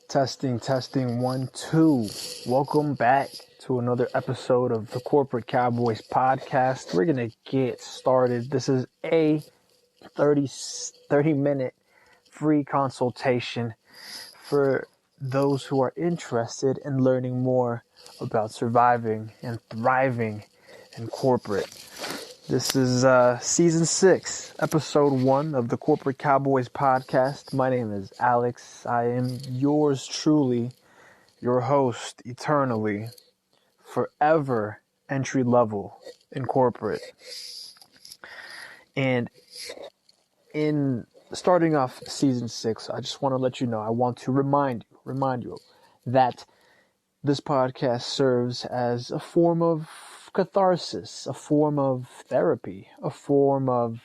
Testing, 1, 2. Welcome back to another episode of the Corporate Cowboys podcast. We're going to get started. This is a 30-minute free consultation for those who are interested in learning more about surviving and thriving in corporate. This is Season 6, Episode 1 of the Corporate Cowboys podcast. My name is Alex. I am yours truly, your host eternally, forever entry level in corporate. And in starting off Season 6, I just want to let you know, I want to remind you that this podcast serves as a form of catharsis, a form of therapy, a form of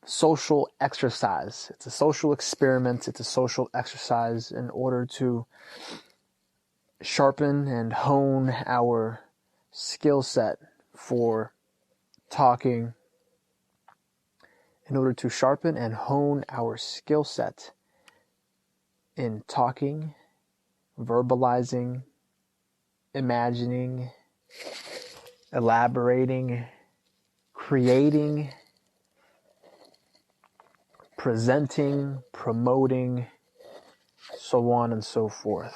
social exercise. It's a social experiment. It's a social exercise in order to sharpen and hone our skill set for talking, in order to sharpen and hone our skill set in talking, verbalizing, imagining, elaborating, creating, presenting, promoting, so on and so forth.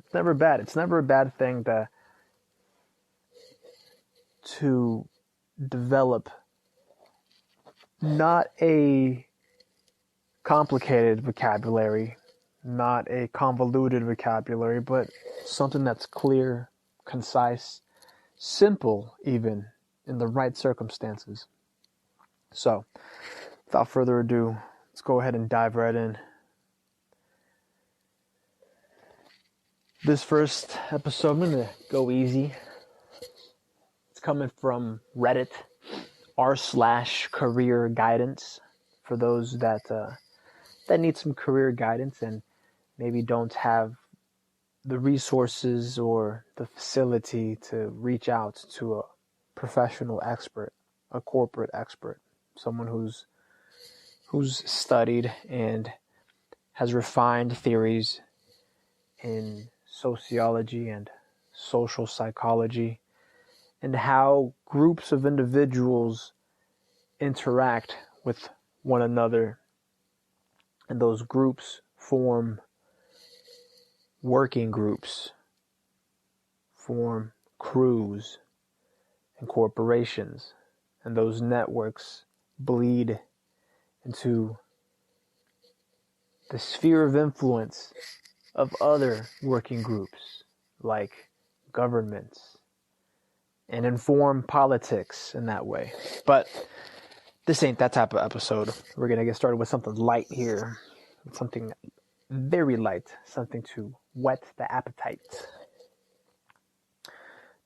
It's never bad. It's never a bad thing to develop not a complicated vocabulary, not a convoluted vocabulary, but something that's clear, concise, simple even, in the right circumstances. So, without further ado, let's go ahead and dive right in. This first episode, I'm going to go easy. It's coming from Reddit, r/career guidance, for those that need some career guidance and maybe don't have the resources or the facility to reach out to a professional expert, a corporate expert, someone who's studied and has refined theories in sociology and social psychology and how groups of individuals interact with one another, and those groups form working groups, form crews and corporations, and those networks bleed into the sphere of influence of other working groups like governments, and inform politics in that way. But this ain't that type of episode. We're going to get started with something light here, something very light, something to whet the appetite.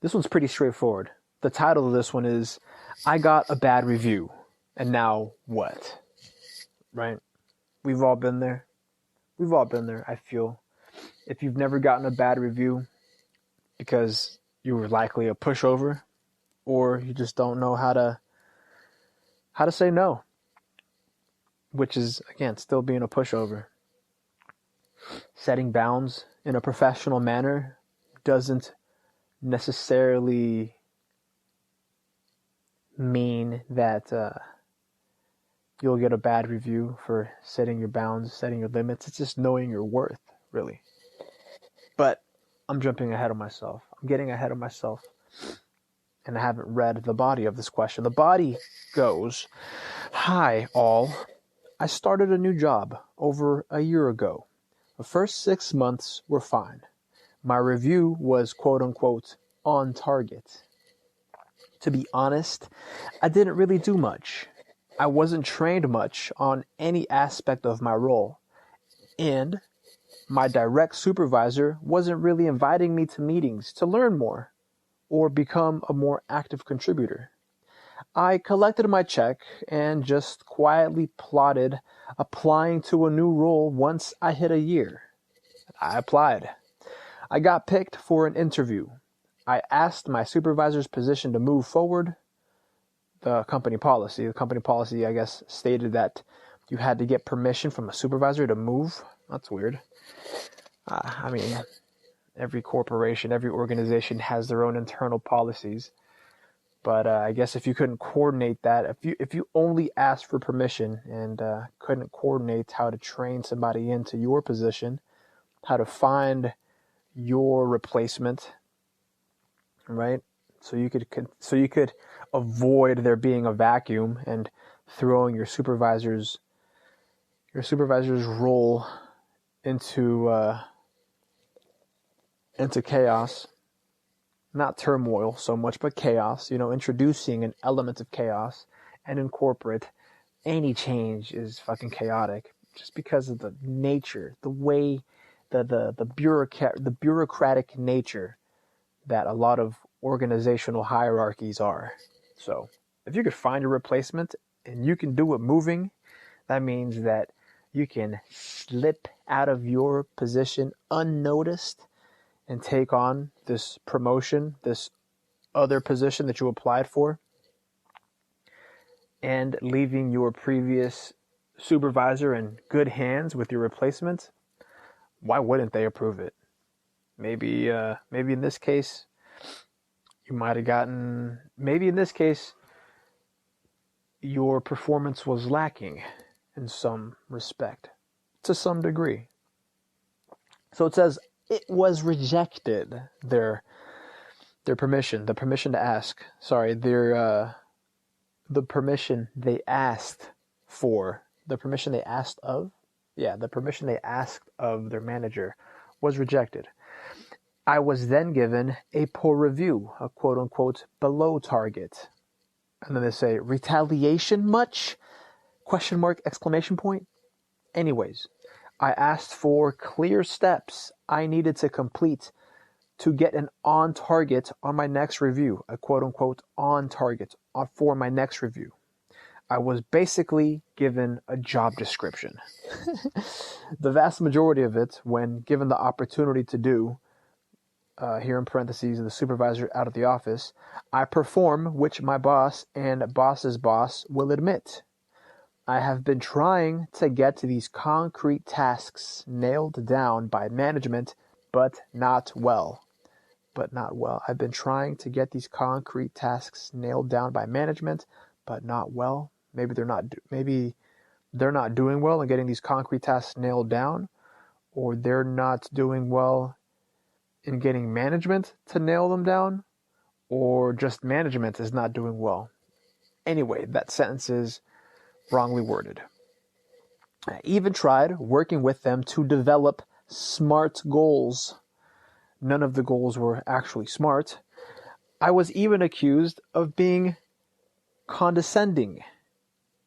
This one's pretty straightforward. The title of this one is, I Got a Bad Review, and Now What? Right? We've all been there. I feel. If you've never gotten a bad review because you were likely a pushover, or you just don't know how to say no, which is, again, still being a pushover. Setting bounds in a professional manner doesn't necessarily mean that you'll get a bad review for setting your bounds, setting your limits. It's just knowing your worth, really. But I'm jumping ahead of myself. I'm getting ahead of myself. And I haven't read the body of this question. The body goes, Hi, all. I started a new job over a year ago. The first 6 months were fine. My review was quote-unquote on target. To be honest, I didn't really do much. I wasn't trained much on any aspect of my role. And my direct supervisor wasn't really inviting me to meetings to learn more or become a more active contributor. I collected my check and just quietly plotted applying to a new role once I hit a year. I applied. I got picked for an interview. I asked my supervisor's position to move forward. The company policy, I guess, stated that you had to get permission from a supervisor to move. That's weird. I mean, every corporation, every organization has their own internal policies. But I guess if you couldn't coordinate that, if you only asked for permission and couldn't coordinate how to train somebody into your position, how to find your replacement, right? So you could avoid there being a vacuum and throwing your supervisor's role into chaos. Not turmoil so much, but chaos, introducing an element of chaos. And in corporate, any change is fucking chaotic just because of the nature, the way, the bureaucratic nature that a lot of organizational hierarchies are. So if you could find a replacement and you can do it moving, that means that you can slip out of your position unnoticed and take on this promotion, this other position that you applied for, and leaving your previous supervisor in good hands with your replacement. Why wouldn't they approve it? Maybe in this case, you might have gotten, maybe in this case, your performance was lacking in some respect, to some degree. So it says, it was rejected, their permission, the permission to ask. Sorry, the permission they asked for, the permission they asked of. Yeah, the permission they asked of their manager was rejected. I was then given a poor review, a quote-unquote below target. And then they say, retaliation much? Question mark, exclamation point. Anyways, I asked for clear steps I needed to complete to get an on target on my next review, a quote-unquote on target for my next review. I was basically given a job description. The vast majority of it, when given the opportunity to do, here in parentheses, the supervisor out of the office, I perform, which my boss and boss's boss will admit. I have been trying to get to these concrete tasks nailed down by management, but not well. I've been trying to get these concrete tasks nailed down by management, but not well. Maybe they're not doing well in getting these concrete tasks nailed down, or they're not doing well in getting management to nail them down, or just management is not doing well. Anyway, that sentence is wrongly worded. I even tried working with them to develop SMART goals. None of the goals were actually smart. I was even accused of being condescending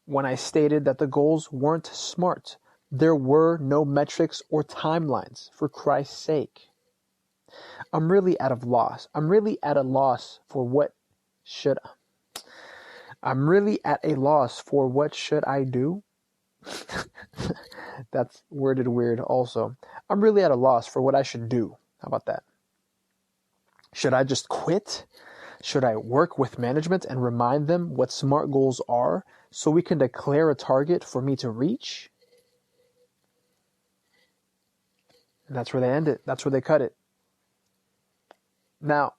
when I stated that the goals weren't smart. There were no metrics or timelines, for Christ's sake. I'm really at a loss for what should I do? That's worded weird also. I'm really at a loss for what I should do. How about that? Should I just quit? Should I work with management and remind them what SMART goals are so we can declare a target for me to reach? And that's where they end it. That's where they cut it. Now,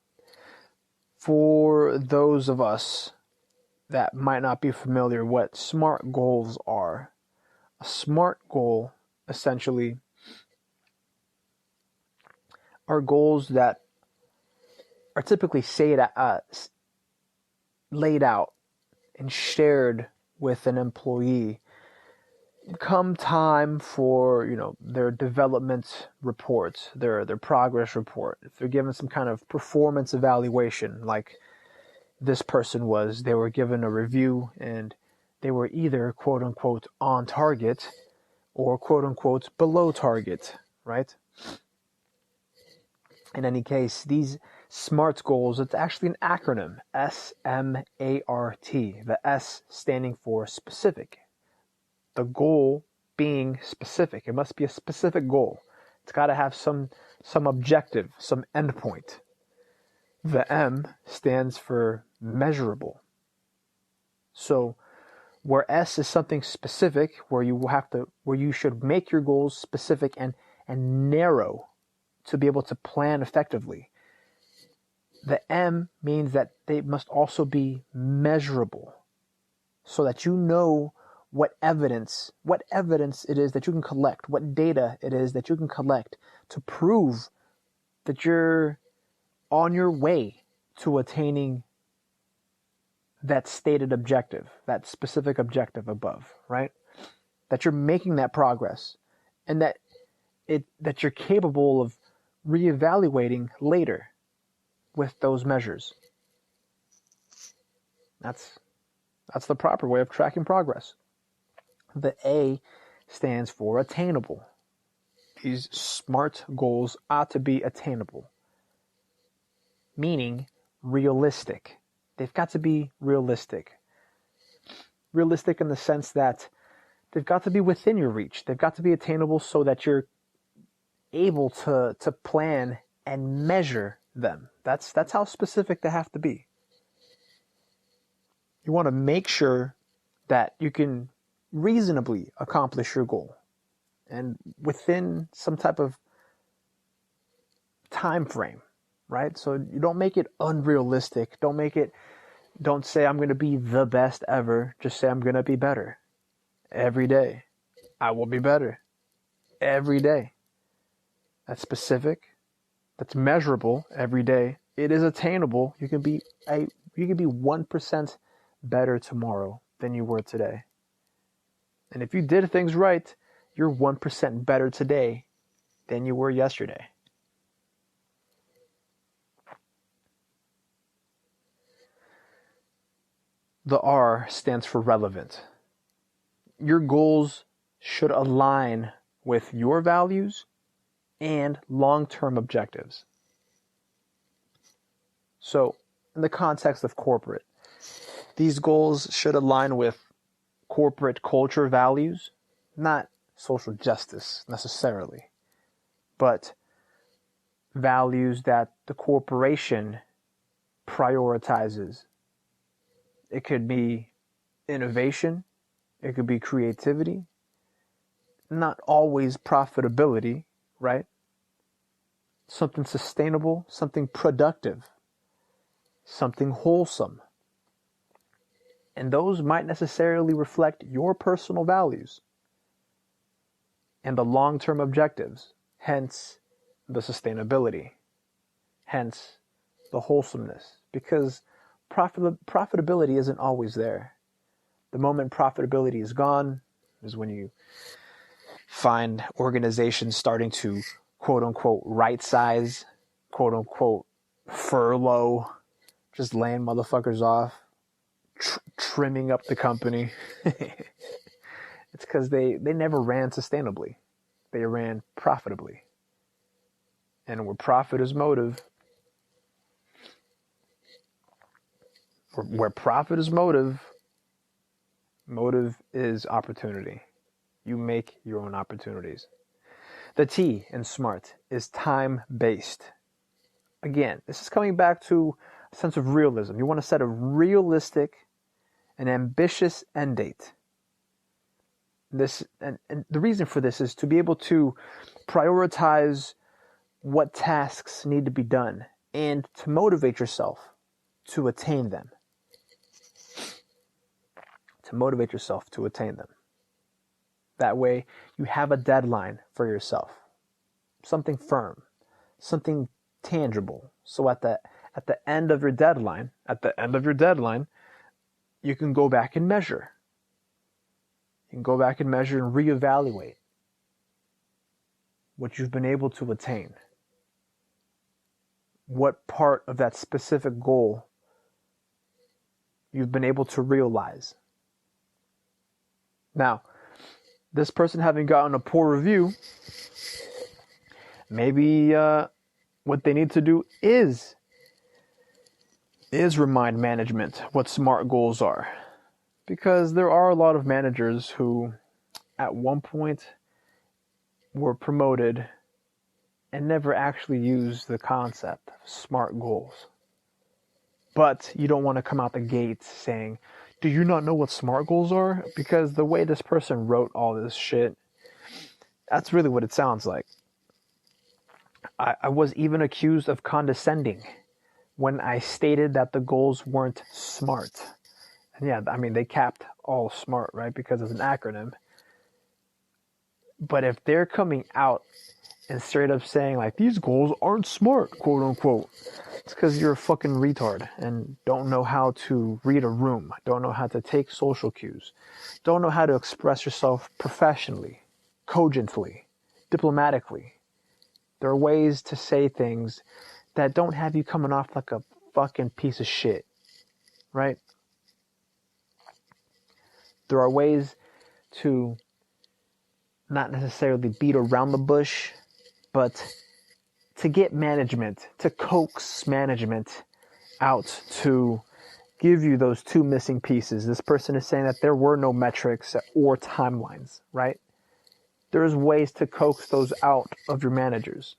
for those of us that might not be familiar what SMART goals are, a SMART goal essentially are goals that are typically laid out and shared with an employee come time for their development reports, their progress report. If they're given some kind of performance evaluation, like this person was, they were given a review and they were either quote unquote on target or quote unquote below target, right? In any case, these SMART goals, it's actually an acronym, SMART, the S standing for specific. The goal being specific. It must be a specific goal. It's got to have some objective, some endpoint. The M stands for measurable. So Where S is something specific, where you should make your goals specific and narrow to be able to plan effectively. The M means that they must also be measurable, so that you know what evidence it is that you can collect, what data it is that you can collect to prove that you're on your way to attaining that stated objective, that specific objective above, right? That you're making that progress, and that you're capable of reevaluating later with those measures. That's the proper way of tracking progress. The A stands for attainable. These SMART goals ought to be attainable, meaning realistic. They've got to be realistic. Realistic in the sense that they've got to be within your reach. They've got to be attainable so that you're able to plan and measure them. That's how specific they have to be. You want to make sure that you can reasonably accomplish your goal and within some type of time frame, right? So you don't make it unrealistic. Don't say I'm going to be the best ever. Just say I'm going to be better every day. I will be better every day. That's specific. That's measurable every day. It is attainable. You can be 1% better tomorrow than you were today. And if you did things right, you're 1% better today than you were yesterday. The R stands for relevant. Your goals should align with your values and long-term objectives. So, in the context of corporate, these goals should align with corporate culture values, not social justice necessarily, but values that the corporation prioritizes. It could be innovation, it could be creativity, not always profitability, right? Something sustainable, something productive, something wholesome. And those might necessarily reflect your personal values and the long-term objectives, hence the sustainability, hence the wholesomeness, because profitability isn't always there. The moment profitability is gone is when you find organizations starting to quote-unquote right-size, quote-unquote furlough, just laying motherfuckers off, trimming up the company. It's because they never ran sustainably. They ran profitably. And where profit is motive, motive is opportunity. You make your own opportunities. The T in SMART is time-based. Again, this is coming back to a sense of realism. You want to set a realistic and ambitious end date. And the reason for this is to be able to prioritize what tasks need to be done and to motivate yourself to attain them. That way, you have a deadline for yourself, something firm, something tangible. So at the end of your deadline, you can go back and measure. You can go back and measure and reevaluate what you've been able to attain. What part of that specific goal you've been able to realize. Now, this person having gotten a poor review, maybe what they need to do is remind management what SMART goals are. Because there are a lot of managers who at one point were promoted and never actually used the concept of SMART goals. But you don't want to come out the gate saying Do you not know what SMART goals are? Because the way this person wrote all this shit, that's really what it sounds like. I was even accused of condescending when I stated that the goals weren't SMART. And yeah, I mean, they capped all SMART, right? Because it's an acronym. But if they're coming out and straight up saying, like, these goals aren't SMART, quote unquote, it's because you're a fucking retard and don't know how to read a room, don't know how to take social cues, don't know how to express yourself professionally, cogently, diplomatically. There are ways to say things that don't have you coming off like a fucking piece of shit, right? There are ways to not necessarily beat around the bush, but to get management, to coax management out to give you those two missing pieces. This person is saying that there were no metrics or timelines, right? There's ways to coax those out of your managers.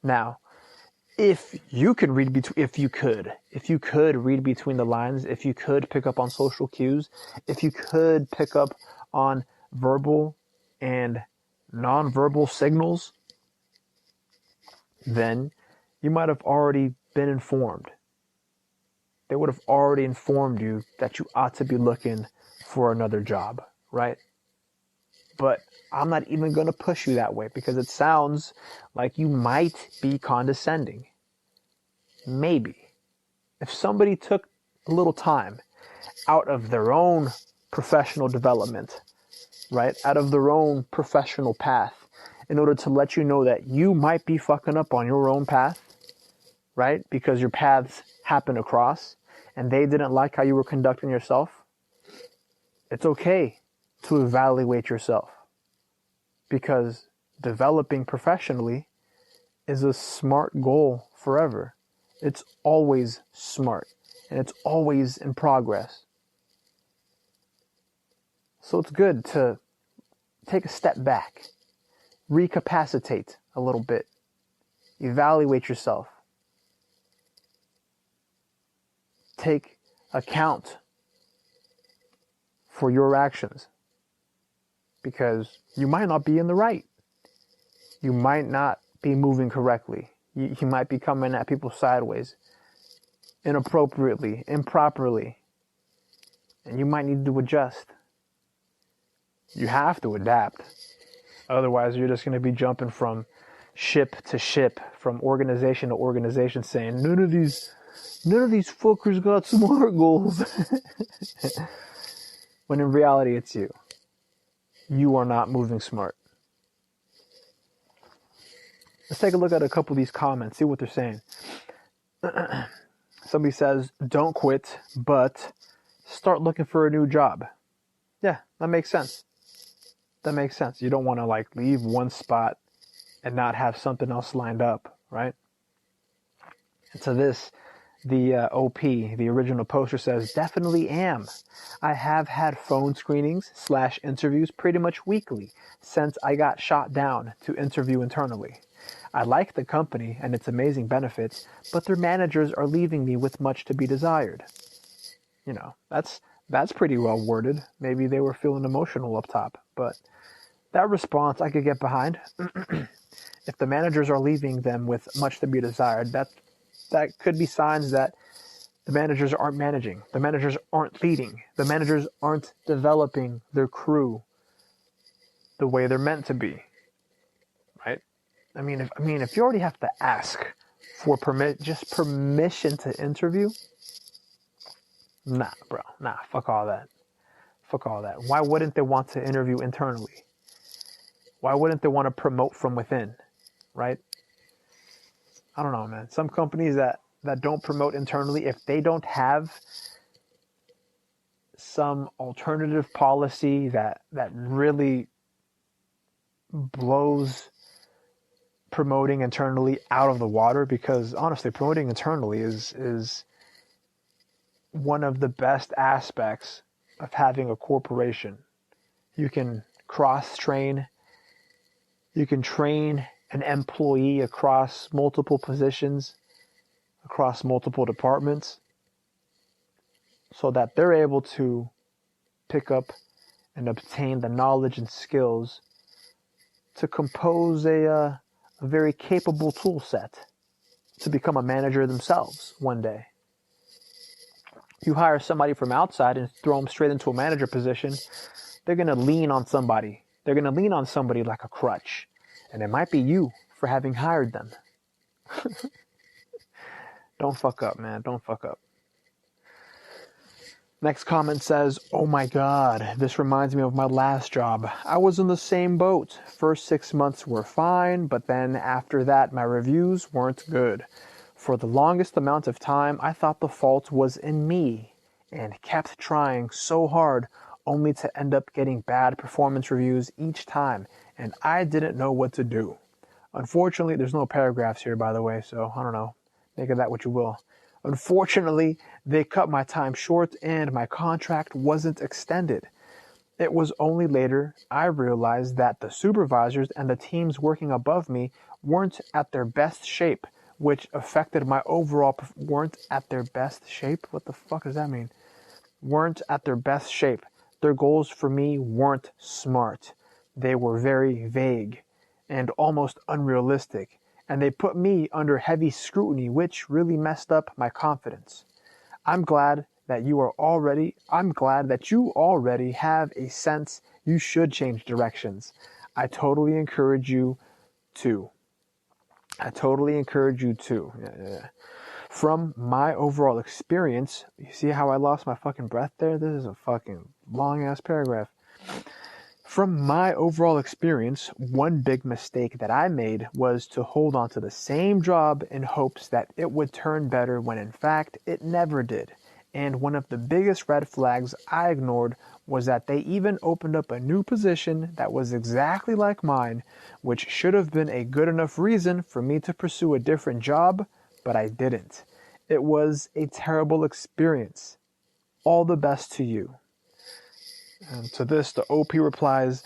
Now, if you could read between, if you could read between the lines, if you could pick up on social cues, if you could pick up on verbal and nonverbal signals, then you might have already been informed. They would have already informed you that you ought to be looking for another job, right? But I'm not even going to push you that way because it sounds like you might be condescending. Maybe. If somebody took a little time out of their own professional development, right? Out of their own professional path in order to let you know that you might be fucking up on your own path, right? Because your paths happen to cross and they didn't like how you were conducting yourself. It's okay to evaluate yourself because developing professionally is a SMART goal forever. It's always SMART and it's always in progress. So it's good to take a step back, recapacitate a little bit, evaluate yourself, take account for your actions because you might not be in the right. You might not be moving correctly. You might be coming at people sideways, inappropriately, improperly, and you might need to adjust. You have to adapt. Otherwise, you're just going to be jumping from ship to ship, from organization to organization, saying none of these fuckers got SMART goals. When in reality, it's you. You are not moving smart. Let's take a look at a couple of these comments, see what they're saying. Somebody says, don't quit, but start looking for a new job. Yeah, that makes sense. That makes sense. You don't want to like leave one spot and not have something else lined up, right? And so this, the OP, the original poster says, definitely am. I have had phone screenings / interviews pretty much weekly since I got shot down to interview internally. I like the company and its amazing benefits, but their managers are leaving me with much to be desired. You know, that's pretty well worded. Maybe they were feeling emotional up top, but that response I could get behind. If the managers are leaving them with much to be desired, that could be signs that the managers aren't managing. The managers aren't leading. The managers aren't developing their crew the way they're meant to be, right? I mean, if you already have to ask for permission to interview, nah, bro, fuck all that. Fuck all that. Why wouldn't they want to interview internally? Why wouldn't they want to promote from within, right? I don't know, man. Some companies that don't promote internally, if they don't have some alternative policy that really blows promoting internally out of the water, because honestly, promoting internally is one of the best aspects of having a corporation. You can cross-train. You can train an employee across multiple positions, across multiple departments. so that they're able to pick up and obtain the knowledge and skills to compose a very capable tool set to become a manager themselves one day. You hire somebody from outside and throw them straight into a manager position, they're going to lean on somebody. They're going to lean on somebody like a crutch. And it might be you for having hired them. Don't fuck up, man. Don't fuck up. Next comment says, "Oh my God, this reminds me of my last job. I was in the same boat. First 6 months were fine, but then after that, my reviews weren't good. For the longest amount of time, I thought the fault was in me and kept trying so hard only to end up getting bad performance reviews each time, and I didn't know what to do." Unfortunately, there's no paragraphs here, by the way, so I don't know. Make of that what you will. Unfortunately, they cut my time short and my contract wasn't extended. It was only later I realized that the supervisors and the teams working above me weren't at their best shape, which affected my overall... Weren't at their best shape? What the fuck does that mean? Weren't at their best shape. Their goals for me weren't smart. They were very vague and almost unrealistic, and they put me under heavy scrutiny, which really messed up my confidence. I'm glad that you already have a sense you should change directions. I totally encourage you to. Yeah. From my overall experience, you see how I lost my fucking breath there? This is a fucking long ass paragraph. From my overall experience, one big mistake that I made was to hold on to the same job in hopes that it would turn better when in fact it never did. And one of the biggest red flags I ignored was that they even opened up a new position that was exactly like mine, which should have been a good enough reason for me to pursue a different job, but I didn't. It was a terrible experience. All the best to you. And to this, the OP replies,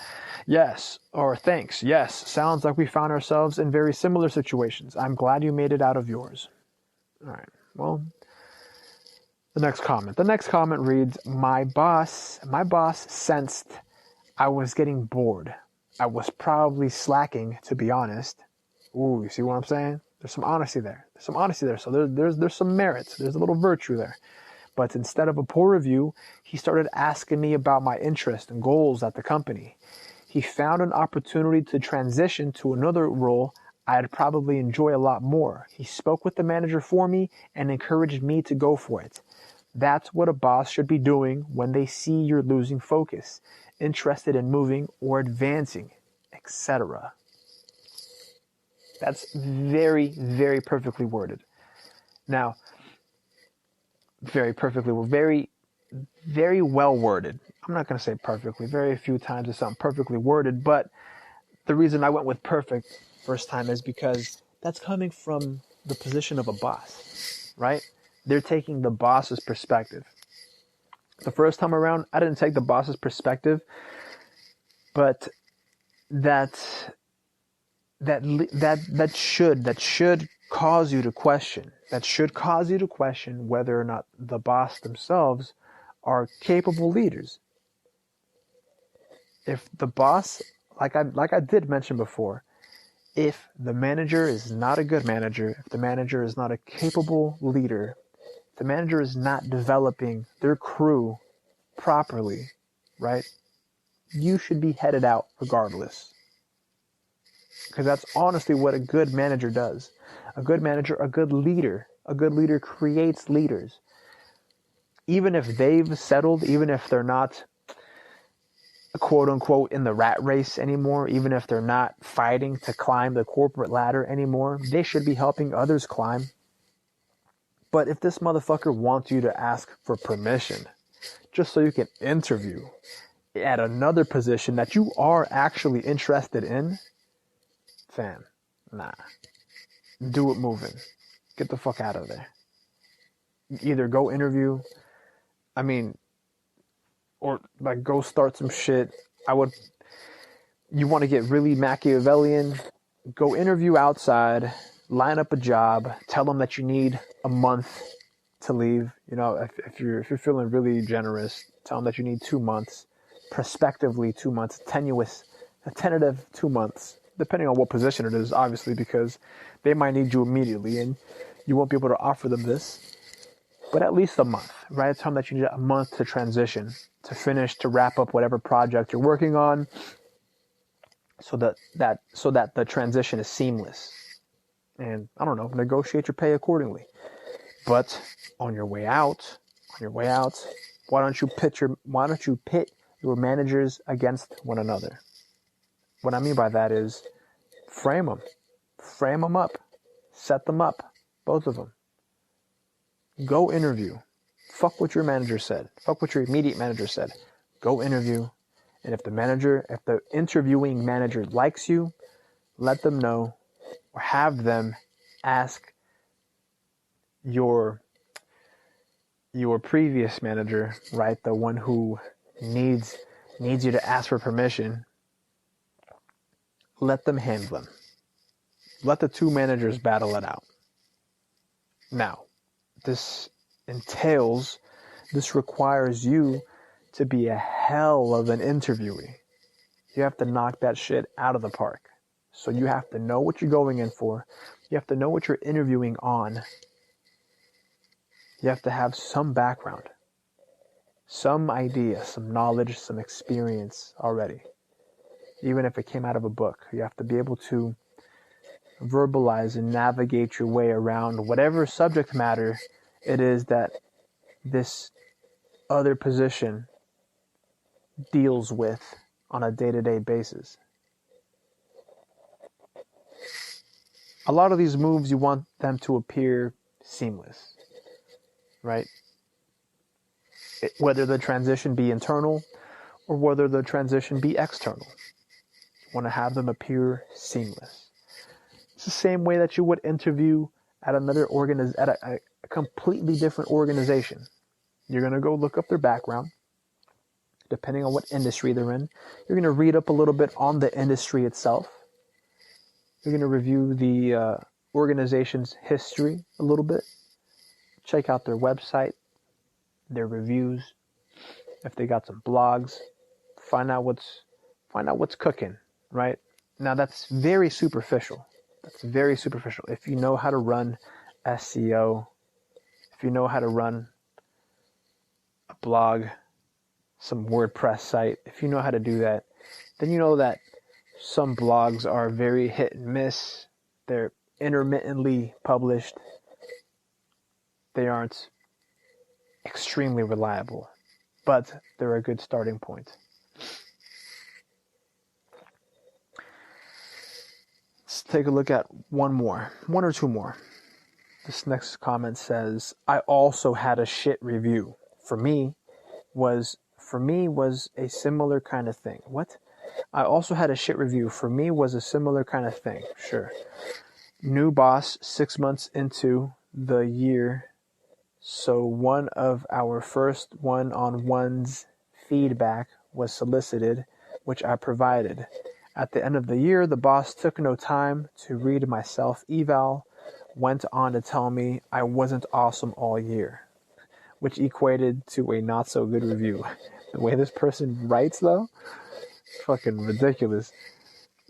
"Yes," or "Thanks, yes, sounds like we found ourselves in very similar situations. I'm glad you made it out of yours." All right, well, the next comment reads, My boss sensed I was getting bored. I was probably slacking, to be honest." Ooh, you see what I'm saying? There's some honesty there. So there's some merit. There's a little virtue there. But instead of a poor review, he started asking me about my interest and goals at the company. He found an opportunity to transition to another role I'd probably enjoy a lot more. He spoke with the manager for me and encouraged me to go for it. That's what a boss should be doing when they see you're losing focus, interested in moving or advancing, etc. That's very, very perfectly worded. Now, very well worded. I'm not going to say perfectly. Very few times it's not perfectly worded, but the reason I went with perfect first time is because that's coming from the position of a boss, right? They're taking the boss's perspective. The first time around, I didn't take the boss's perspective, but that should cause you to question. That should cause you to question whether or not the boss themselves are capable leaders. If the boss, like I did mention before, if the manager is not a good manager, if the manager is not a capable leader, if the manager is not developing their crew properly, right? You should be headed out regardless. Because that's honestly what a good manager does. A good manager, a good leader creates leaders. Even if they've settled, even if they're not quote unquote in the rat race anymore, even if they're not fighting to climb the corporate ladder anymore, they should be helping others climb. But if this motherfucker wants you to ask for permission just so you can interview at another position that you are actually interested in, fam, nah. Do it moving. Get the fuck out of there. Either go interview, or like go start some shit. You want to get really Machiavellian, go interview outside, line up a job, tell them that you need a month to leave. If you're feeling really generous, tell them that you need 2 months, prospectively 2 months, a tentative 2 months, depending on what position it is, obviously, because they might need you immediately and you won't be able to offer them this. But at least a month, right? Tell them that you need a month to transition, to finish, to wrap up whatever project you're working on, so that the transition is seamless. And I don't know, negotiate your pay accordingly. But on your way out, why don't you pit your managers against one another? What I mean by that is frame them up, set them up, both of them. Go interview. Fuck what your manager said. Fuck what your immediate manager said. Go interview. And if the interviewing manager likes you, let them know, or have them ask your previous manager, right? The one who needs you to ask for permission. Let them handle them. Let the two managers battle it out. Now, this requires you to be a hell of an interviewee. You have to knock that shit out of the park. So you have to know what you're going in for. You have to know what you're interviewing on. You have to have some background, some idea, some knowledge, some experience already. Even if it came out of a book, you have to be able to verbalize and navigate your way around whatever subject matter it is that this other position deals with on a day-to-day basis. A lot of these moves, you want them to appear seamless, right? Whether the transition be internal or whether the transition be external, you want to have them appear seamless. It's the same way that you would interview at a completely different organization. You're going to go look up their background, depending on what industry they're in. You're going to read up a little bit on the industry itself. You're going to review the organization's history a little bit. Check out their website, their reviews, if they got some blogs. Find out what's cooking, right? Now that's very superficial. If you know how to run SEO, if you know how to run a blog, some WordPress site, if you know how to do that, then you know that some blogs are very hit and miss. They're intermittently published. They aren't extremely reliable, but they're a good starting point. Let's take a look at one or two more. This next comment says, I also had a shit review. For me was a similar kind of thing. What? I also had a shit review. For me was a similar kind of thing. Sure. New boss 6 months into the year. So one of our first one-on-ones feedback was solicited, which I provided. At the end of the year, the boss took no time to read my self-eval, went on to tell me I wasn't awesome all year, which equated to a not-so-good review. The way this person writes, though, fucking ridiculous.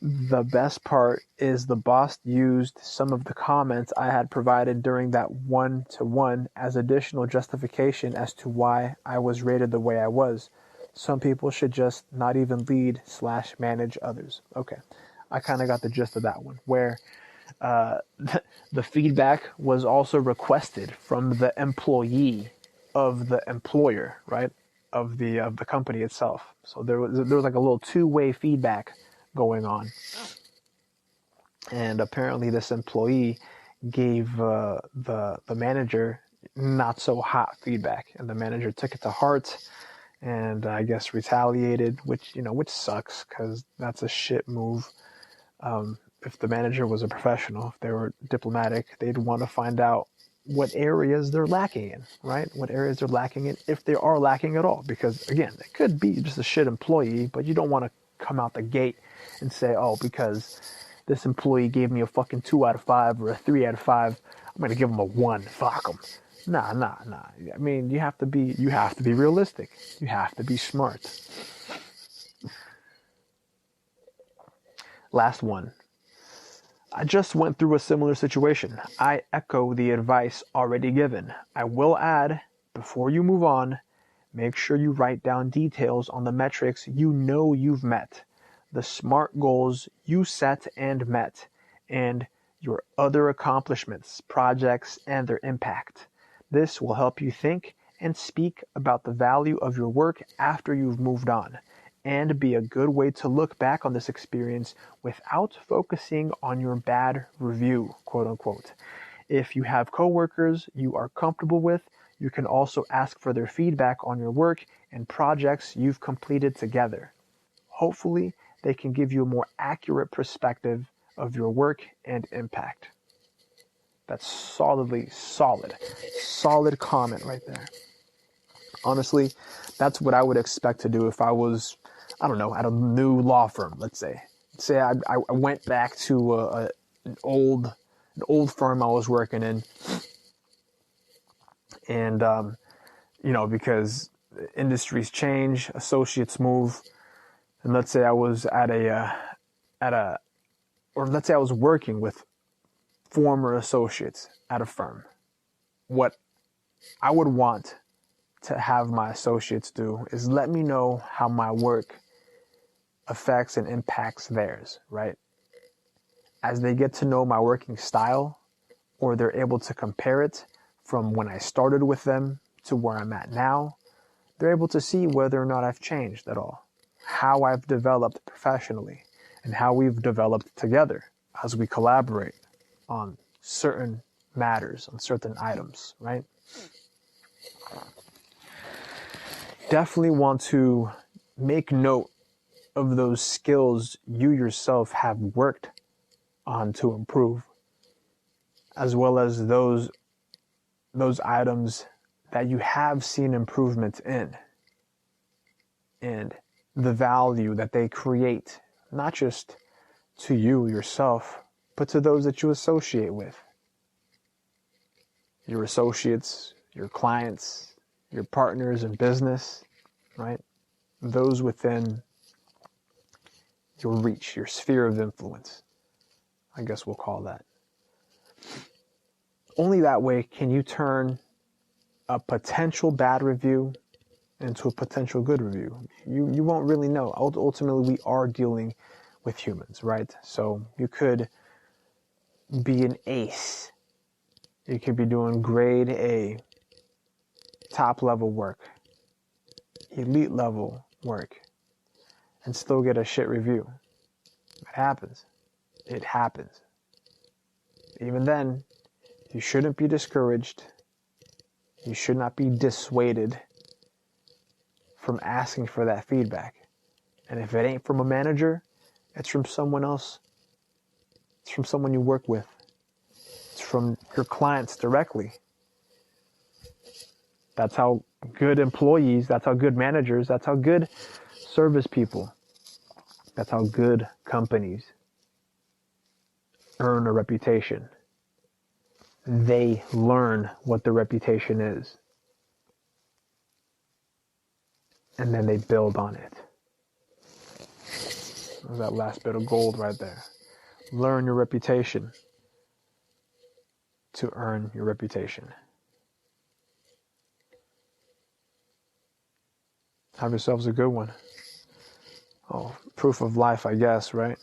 The best part is the boss used some of the comments I had provided during that one-to-one as additional justification as to why I was rated the way I was. Some people should just not even lead/manage others. Okay, I kind of got the gist of that one, where the feedback was also requested from the employee of the employer, right? Of the company itself. So there was like a little two-way feedback going on, and apparently this employee gave the manager not so hot feedback, and the manager took it to heart, and I guess retaliated, which sucks, because that's a shit move. If the manager was a professional, if they were diplomatic, they'd want to find out what areas they're lacking in, right? What areas they're lacking in, if they are lacking at all. Because again, it could be just a shit employee, but you don't want to come out the gate and say, oh, because this employee gave me a fucking 2 out of 5 or a 3 out of 5, I'm going to give him a 1. Fuck him. Nah. I mean, you have to be realistic. You have to be smart. Last one. I just went through a similar situation. I echo the advice already given. I will add, before you move on, make sure you write down details on the metrics you know you've met, the SMART goals you set and met, and your other accomplishments, projects, and their impact. This will help you think and speak about the value of your work after you've moved on, and be a good way to look back on this experience without focusing on your bad review, quote unquote. If you have coworkers you are comfortable with, you can also ask for their feedback on your work and projects you've completed together. Hopefully, they can give you a more accurate perspective of your work and impact. That's solid comment right there. Honestly, that's what I would expect to do if I was, I don't know, at a new law firm, let's say. Say I went back to an old firm I was working in, and because industries change, associates move, and let's say I was or let's say I was working with former associates at a firm. What I would want to have my associates do is let me know how my work affects and impacts theirs, right? As they get to know my working style, or they're able to compare it from when I started with them to where I'm at now, they're able to see whether or not I've changed at all, how I've developed professionally, and how we've developed together as we collaborate on certain matters, on certain items, right? Definitely want to make note of those skills you yourself have worked on to improve, as well as those items that you have seen improvement in, and the value that they create, not just to you yourself, but to those that you associate with. Your associates, your clients, your partners in business, right? Those within your reach, your sphere of influence, I guess we'll call that. Only that way can you turn a potential bad review into a potential good review. You won't really know. Ultimately, we are dealing with humans, right? So you could be an ace. You could be doing grade A, top level work, elite level work, and still get a shit review. It happens. It happens. Even then, you shouldn't be discouraged. You should not be dissuaded from asking for that feedback. And if it ain't from a manager, it's from someone else. It's from someone you work with. It's from your clients directly. That's how good employees, that's how good managers, that's how good service people, that's how good companies earn a reputation. They learn what the reputation is, and then they build on it. There's that last bit of gold right there. Learn your reputation to earn your reputation. Have yourselves a good one. Oh, proof of life, I guess, right?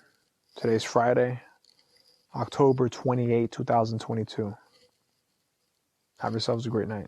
Today's Friday, October 28, 2022. Have yourselves a great night.